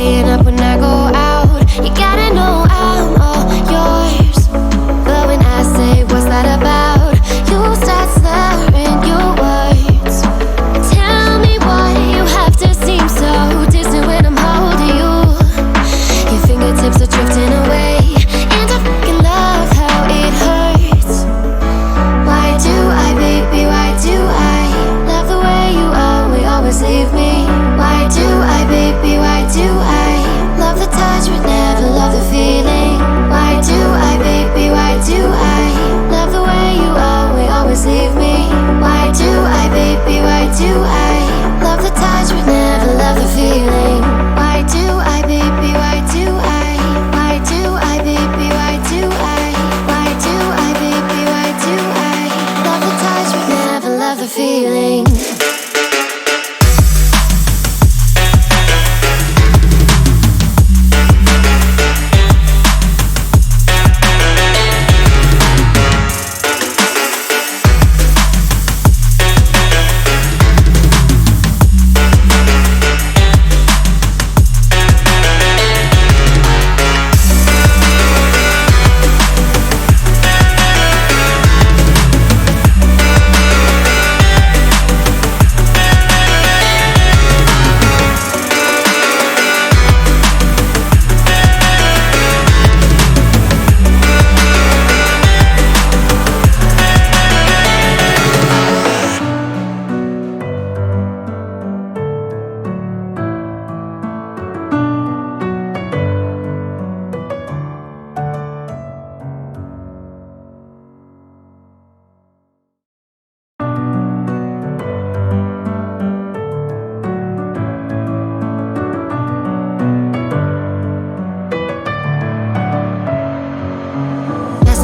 Staying up when I go out. You gotta know I'm all yours. But when I say what's that about, you start slurring your words. Tell me why you have to seem so distant when I'm holding you. Your fingertips are drifting away, and I fucking love how it hurts. Why do I, baby, why do I love the way you always leave me? Why do I, baby, why do I love the touch but never love the feeling? Why do I, baby, why do I love the way you always leave me? Why do I, baby, why do I love the touch but never love the feeling? Why do I, baby, why do I? Why do I, baby, why do I? Why do I, baby, why do I love the touch but never love the feeling?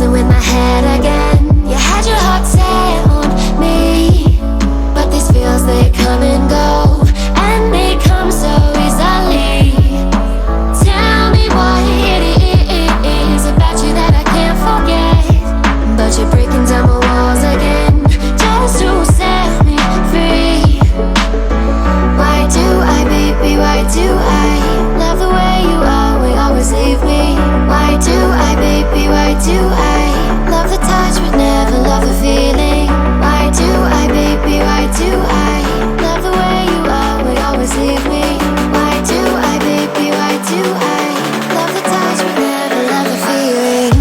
With my head again, you had your heart set on me, but these feels, they come and go, and they come so easily. Tell me what it is about you that I can't forget, but you're breaking down my walls again, just to set me free. Why do I, baby, why do I love the way you always leave me? Why do I, baby, why do I love the touch but never love the feeling? Why do I, baby, why do I love the way you always leave me? Why do I, baby, why do I love the touch but never love the feeling?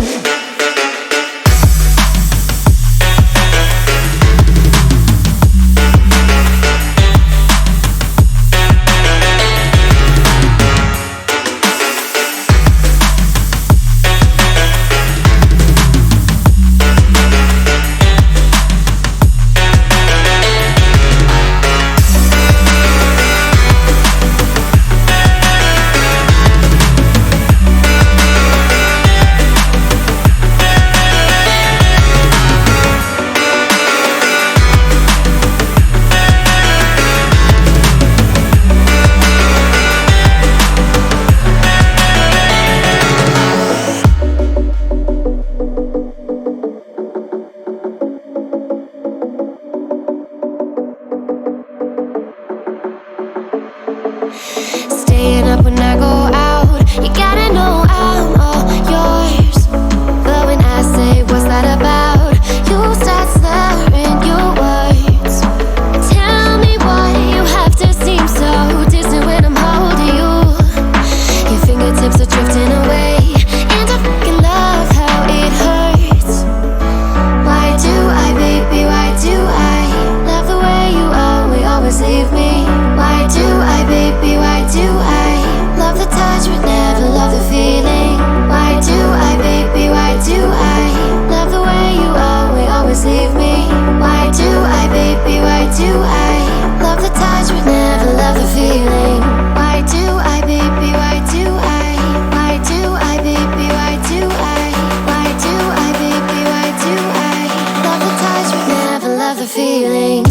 Staying up when I go out. You gotta know I'm all yours. But when I say what's that about, you start slurring your words. Tell me why you have to seem so distant when I'm holding you. Your fingertips are drifting away, and I fucking love how it hurts. Why do I, baby, why do I love the way you always leave me? Why do I, baby, why do I love the touch but never love the feeling? Why do I, baby, why do I love the way you always leave me? Why do I, baby, why do I love the touch but never love the feeling? Why do I, baby, why do I? Why do I, baby, why do I? Why do I, baby, why do I love the touch but never love the feeling?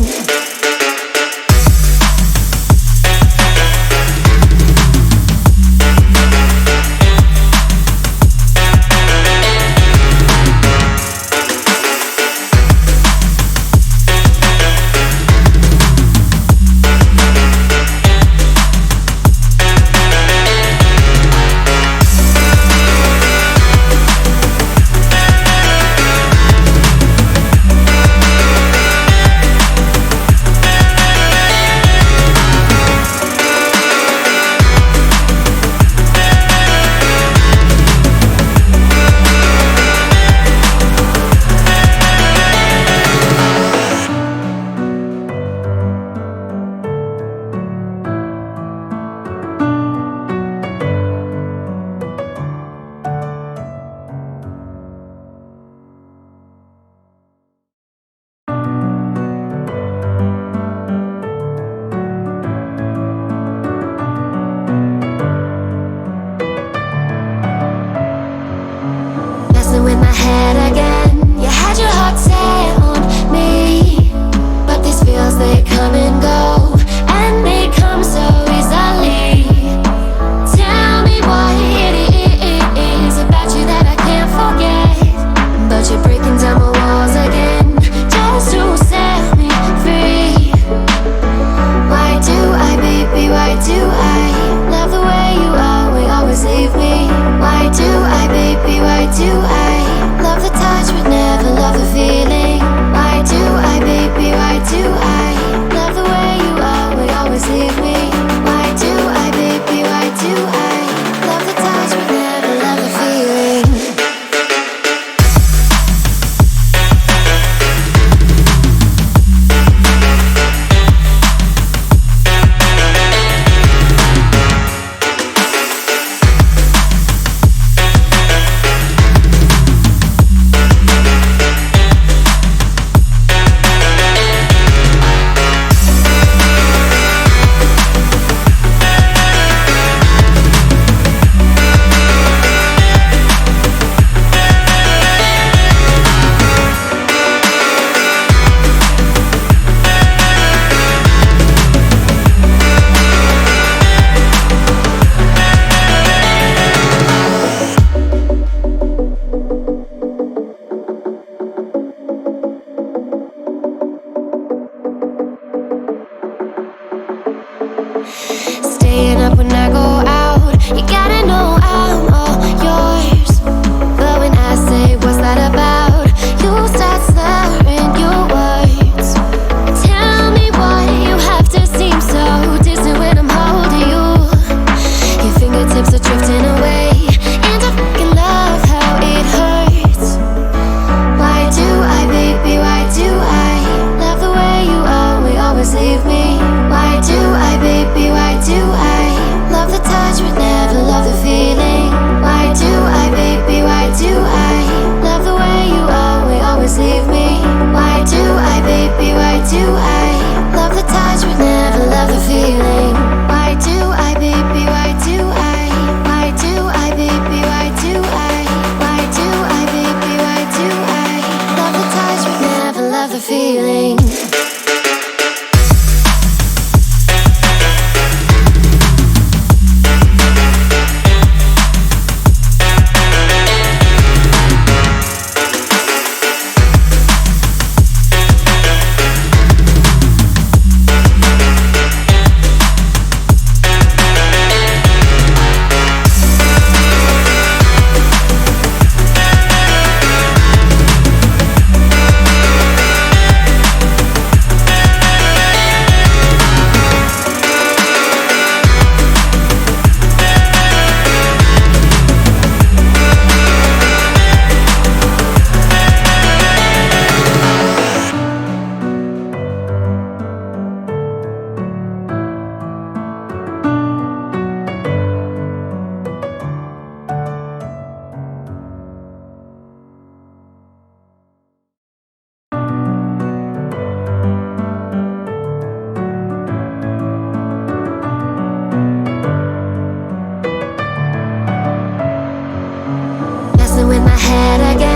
my head again.